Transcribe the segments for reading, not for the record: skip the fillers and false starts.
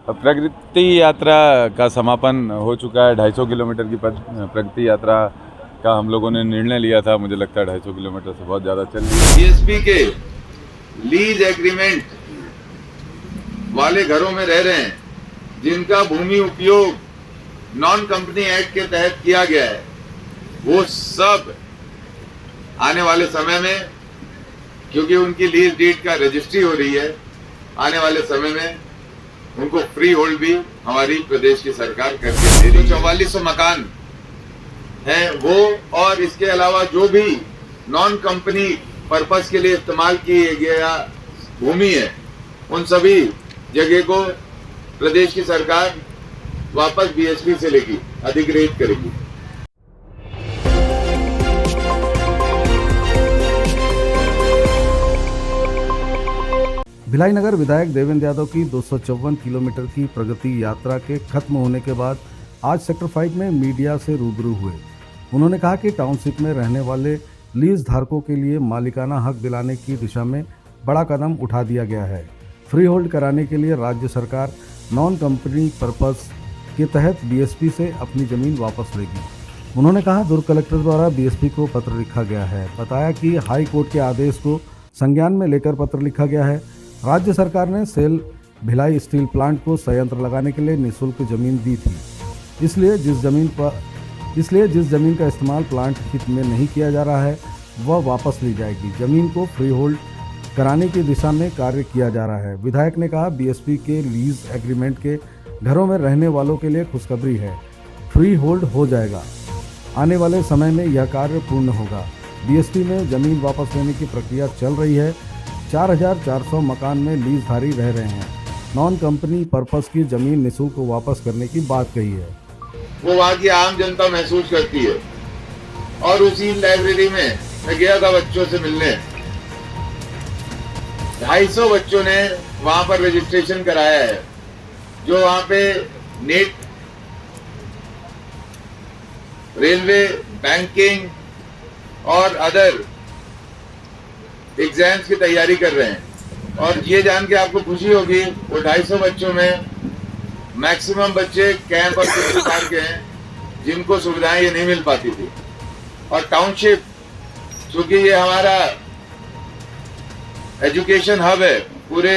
प्रगति यात्रा का समापन हो चुका है। 250 किलोमीटर की प्रगति यात्रा का हम लोगों ने निर्णय लिया था। मुझे लगता है 250 किलोमीटर से बहुत ज़्यादा चल रही है। बीएसपी के लीज एग्रीमेंट वाले घरों में रह रहे हैं, जिनका भूमि उपयोग नॉन कंपनी एक्ट के तहत किया गया है, वो सब आने वाले समय में, क्योंकि उनकी लीज डीड का रजिस्ट्री हो रही है, आने वाले समय में उनको फ्री होल्ड भी हमारी प्रदेश की सरकार करके दे रही है। 4400 मकान है वो, और इसके अलावा जो भी नॉन कंपनी पर्पस के लिए इस्तेमाल किया गया भूमि है, उन सभी जगह को प्रदेश की सरकार वापस बीएसपी से लेगी, अधिग्रहित करेगी। भिलाई नगर विधायक देवेंद्र यादव की 254 किलोमीटर की प्रगति यात्रा के खत्म होने के बाद आज सेक्टर 5 में मीडिया से रूबरू हुए। उन्होंने कहा कि टाउनशिप में रहने वाले लीज धारकों के लिए मालिकाना हक दिलाने की दिशा में बड़ा कदम उठा दिया गया है। फ्री होल्ड कराने के लिए राज्य सरकार नॉन कंपनी पर्पस के तहत बीएसपी से अपनी ज़मीन वापस लेगी। उन्होंने कहा दुर्ग कलेक्टर द्वारा बीएसपी को पत्र लिखा गया है। बताया कि हाई कोर्ट के आदेश को संज्ञान में लेकर पत्र लिखा गया है। राज्य सरकार ने सेल भिलाई स्टील प्लांट को संयंत्र लगाने के लिए निःशुल्क जमीन दी थी, इसलिए जिस जमीन का इस्तेमाल प्लांट हित में नहीं किया जा रहा है वह वापस ली जाएगी। जमीन को फ्री होल्ड कराने की दिशा में कार्य किया जा रहा है। विधायक ने कहा बीएसपी के लीज एग्रीमेंट के घरों में रहने वालों के लिए खुशखबरी है, फ्री होल्ड हो जाएगा। आने वाले समय में यह कार्य पूर्ण होगा। बीएसपी में जमीन वापस लेने की प्रक्रिया चल रही है। 4400 मकान में लीजधारी रह रहे हैं। नॉन कंपनी पर्पस की जमीन निःशुल्क वापस करने की बात कही है। वो वहाँ की आम जनता महसूस करती है। और उसी लाइब्रेरी में मैं गया था बच्चों से मिलने। 250 बच्चों ने वहां पर रजिस्ट्रेशन कराया है, जो वहां पे नेट, रेलवे, बैंकिंग और अदर एग्जाम्स की तैयारी कर रहे हैं। और ये जान के आपको खुशी होगी, वो 250 बच्चों में मैक्सिमम बच्चे कैंप और किसी प्रकार के हैं जिनको सुविधाएं ये नहीं मिल पाती थी। और टाउनशिप, चूंकि ये हमारा एजुकेशन हब है, पूरे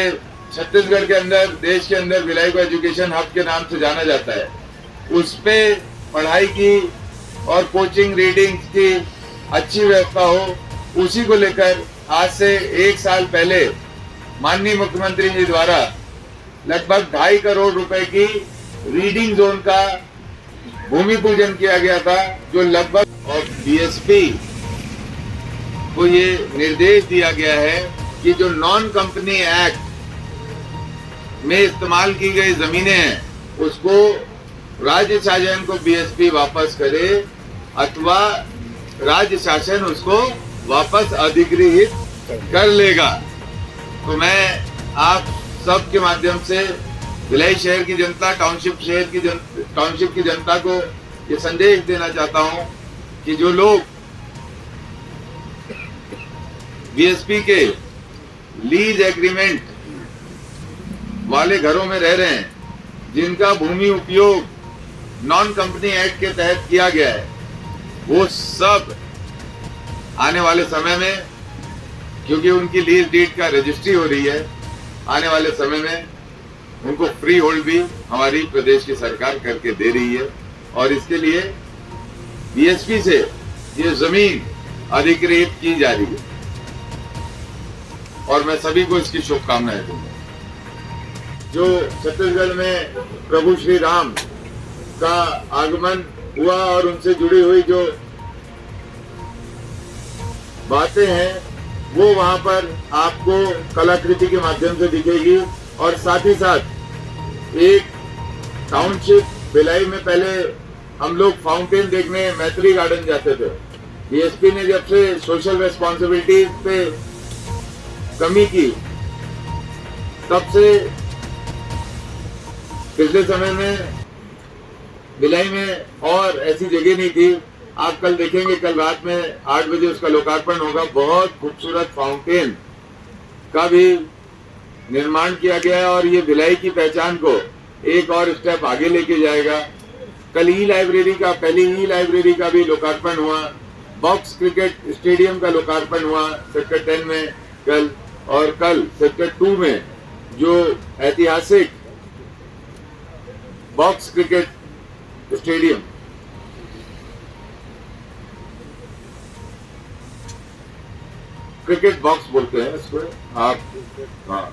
छत्तीसगढ़ के अंदर, देश के अंदर भिलाई को एजुकेशन हब के नाम से जाना जाता है। उस पे पढ़ाई की और कोचिंग, रीडिंग की अच्छी व्यवस्था हो, उसी को लेकर आज से 1 साल पहले माननीय मुख्यमंत्री जी द्वारा लगभग 2.5 करोड़ रुपए की रीडिंग जोन का भूमि पूजन किया गया था, जो लगभग, और बीएसपी को ये निर्देश दिया गया है कि जो नॉन कंपनी एक्ट में इस्तेमाल की गई जमीनें हैं, उसको राज्य शासन को बीएसपी वापस करे, अथवा राज्य शासन उसको वापस अधिग्रहित कर लेगा। तो मैं आप सब के माध्यम से भिलाई शहर की जनता, टाउनशिप की जनता को ये संदेश देना चाहता हूं कि जो लोग बीएसपी के लीज एग्रीमेंट वाले घरों में रह रहे हैं, जिनका भूमि उपयोग नॉन कंपनी एक्ट के तहत किया गया है, वो सब आने वाले समय में, क्योंकि उनकी लीज डीड का रजिस्ट्री हो रही है, आने वाले समय में उनको फ्री होल्ड भी हमारी प्रदेश की सरकार करके दे रही है। और इसके लिए बीएसपी से ये जमीन अधिग्रहित की जा रही है, और मैं सभी को इसकी शुभकामनाएं दूंगा। जो छत्तीसगढ़ में प्रभु श्री राम का आगमन हुआ और उनसे जुड़ी हुई जो बातें हैं, वो वहां पर आपको कलाकृति के माध्यम से दिखेगी। और साथ ही साथ एक टाउनशिप भिलाई में पहले हम लोग फाउंटेन देखने मैत्री गार्डन जाते थे। बीएसपी ने जब से सोशल रेस्पॉन्सिबिलिटी पे कमी की, तब से पिछले समय में भिलाई में और ऐसी जगह नहीं थी। आप कल देखेंगे, कल रात में 8 बजे उसका लोकार्पण होगा। बहुत खूबसूरत फाउंटेन का भी निर्माण किया गया है, और ये भिलाई की पहचान को एक और स्टेप आगे लेके जाएगा। कल ई लाइब्रेरी का, पहली ई लाइब्रेरी का भी लोकार्पण हुआ। बॉक्स क्रिकेट स्टेडियम का लोकार्पण हुआ सेक्टर 10 में कल, और कल सेक्टर 2 में जो ऐतिहासिक box cricket stadium, cricket box बोलते हैं इसको आप, हाँ,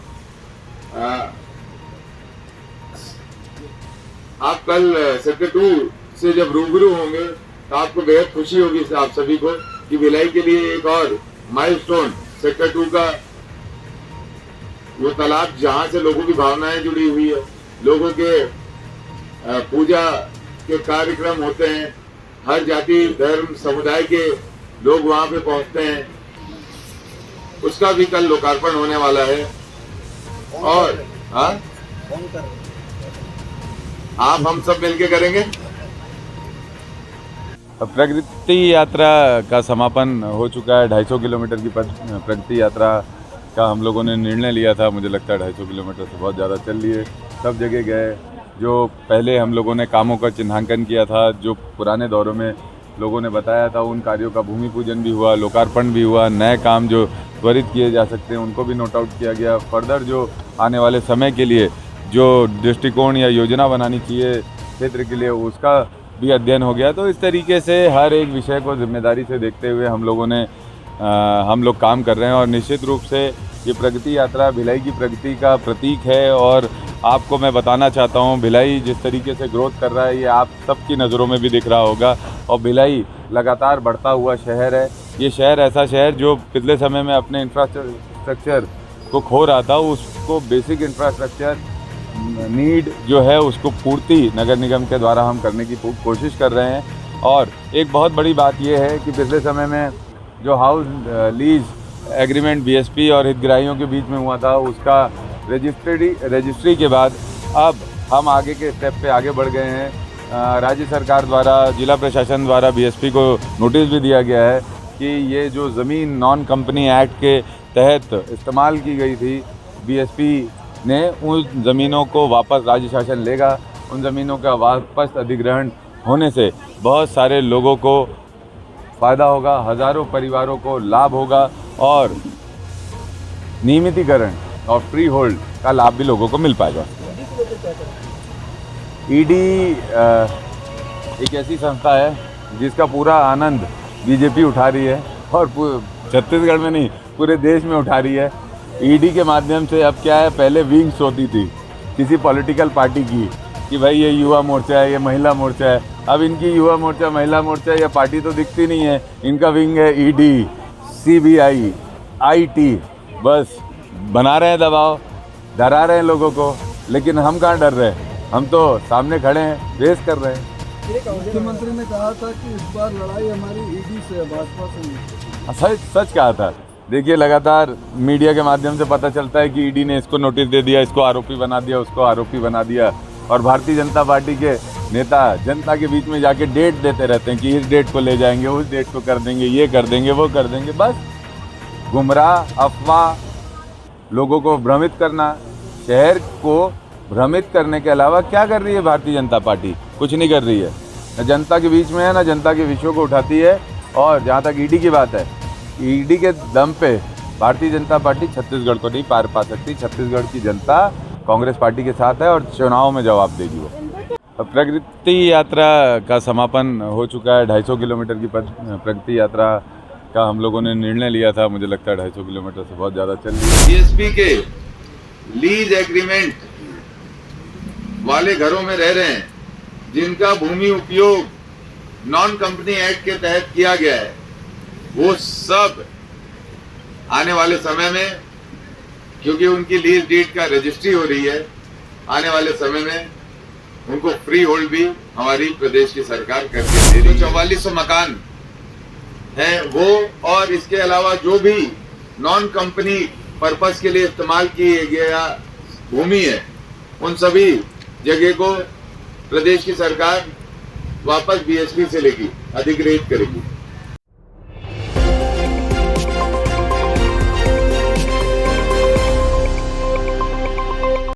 आप कल सेक्टर 2 से जब रूबरू होंगे तो आपको बेहद खुशी होगी आप सभी को कि भिलाई के लिए एक और माइलस्टोन सेक्टर 2 का वो तालाब जहां से लोगों की भावनाएं जुड़ी हुई है, लोगों के पूजा के कार्यक्रम होते हैं, हर जाति धर्म समुदाय के लोग वहां पे पहुंचते हैं, उसका भी कल लोकार्पण होने वाला है। और हाँ, आप हम सब मिलके करेंगे। प्रगति यात्रा का समापन हो चुका है। 250 किलोमीटर की प्रगति यात्रा का हम लोगों ने निर्णय लिया था। मुझे लगता है 250 किलोमीटर से बहुत ज़्यादा चल लिए, सब जगह गए। जो पहले हम लोगों ने कामों का चिन्हांकन किया था, जो पुराने दौरों में लोगों ने बताया था, उन कार्यों का भूमि पूजन भी हुआ, लोकार्पण भी हुआ। नए काम जो त्वरित किए जा सकते हैं उनको भी नोट आउट किया गया। फर्दर जो आने वाले समय के लिए जो दृष्टिकोण या योजना बनानी चाहिए क्षेत्र के लिए, उसका भी अध्ययन हो गया। तो इस तरीके से हर एक विषय को जिम्मेदारी से देखते हुए हम लोग काम कर रहे हैं। और निश्चित रूप से ये प्रगति यात्रा भिलाई की प्रगति का प्रतीक है। और आपको मैं बताना चाहता हूँ, भिलाई जिस तरीके से ग्रोथ कर रहा है ये आप सबकी नज़रों में भी दिख रहा होगा। और भिलाई लगातार बढ़ता हुआ शहर है। ये शहर ऐसा शहर जो पिछले समय में अपने इंफ्रास्ट्रक्चर को खो रहा था, उसको बेसिक इंफ्रास्ट्रक्चर नीड जो है उसको पूर्ति नगर निगम के द्वारा हम करने की कोशिश कर रहे हैं। और एक बहुत बड़ी बात यह है कि पिछले समय में जो हाउस लीज एग्रीमेंट बीएसपी और हितग्राहियों के बीच में हुआ था, उसका रजिस्ट्री के बाद अब हम आगे के स्टेप पे आगे बढ़ गए हैं। राज्य सरकार द्वारा, जिला प्रशासन द्वारा बीएसपी को नोटिस भी दिया गया है कि ये जो ज़मीन नॉन कंपनी एक्ट के तहत इस्तेमाल की गई थी, बीएसपी ने उन ज़मीनों को वापस राज्य शासन लेगा। उन ज़मीनों का वापस अधिग्रहण होने से बहुत सारे लोगों को फ़ायदा होगा, हज़ारों परिवारों को लाभ होगा और नियमितीकरण और फ्री होल्ड का लाभ भी लोगों को मिल पाएगा। ईडी एक ऐसी संस्था है जिसका पूरा आनंद बीजेपी उठा रही है और छत्तीसगढ़ में नहीं पूरे देश में उठा रही है। ईडी के माध्यम से अब क्या है, पहले विंग्स होती थी किसी पॉलिटिकल पार्टी की कि भाई ये युवा मोर्चा है, ये महिला मोर्चा है। अब इनकी युवा मोर्चा, महिला मोर्चा या पार्टी तो दिखती नहीं है, इनका विंग है ईडी, सीबीआई, आईटी। बस बना रहे हैं दबाव, डरा रहे हैं लोगों को, लेकिन हम कहाँ डर रहे हैं, हम तो सामने खड़े हैं, रेस कर रहे हैं। मुख्यमंत्री ने कहा था कि इस बार लड़ाई हमारी ईडी से, भाजपा से नहीं। सच कहा था। देखिए, लगातार मीडिया के माध्यम से पता चलता है कि ईडी ने इसको नोटिस दे दिया, इसको आरोपी बना दिया, उसको आरोपी बना दिया। और भारतीय जनता पार्टी के नेता जनता के बीच में जाके डेट देते रहते हैं कि इस डेट को ले जाएंगे, उस डेट को कर देंगे, ये कर देंगे, वो कर देंगे। बस गुमराह, अफवाह, लोगों को भ्रमित करना। शहर को भ्रमित करने के अलावा क्या कर रही है भारतीय जनता पार्टी? कुछ नहीं कर रही है। न जनता के बीच में है, न जनता के विषयों को उठाती है। और जहाँ तक ईडी की बात है, ईडी के दम पे भारतीय जनता पार्टी छत्तीसगढ़ को नहीं पार पा सकती। छत्तीसगढ़ की जनता कांग्रेस पार्टी के साथ है और चुनाव में जवाब देगी वो। प्रगति यात्रा का समापन हो चुका है। 250 किलोमीटर की प्रगति यात्रा का हम लोगों ने निर्णय लिया था। मुझे लगता है 250 किलोमीटर से बहुत ज़्यादा चल रही है। बीएसपी के लीज एग्रीमेंट वाले घरों में रह रहे हैं, जिनका भूमि उपयोग नॉन कंपनी एक्ट के तहत किया गया है, वो सब आने वाले समय में, क्योंकि उनकी लीज डीड का रजिस्ट्री हो रही है, आने वाले समय में उनको फ्री होल्ड भी हमारी प्रदेश की सरकार करके दे रही है। 4400 मकान है वो, और इसके अलावा जो भी नॉन कंपनी पर्पस के लिए इस्तेमाल किए गया भूमि है, उन सभी जगह को प्रदेश की सरकार वापस बीएसपी से लेगी, अधिग्रहित करेगी।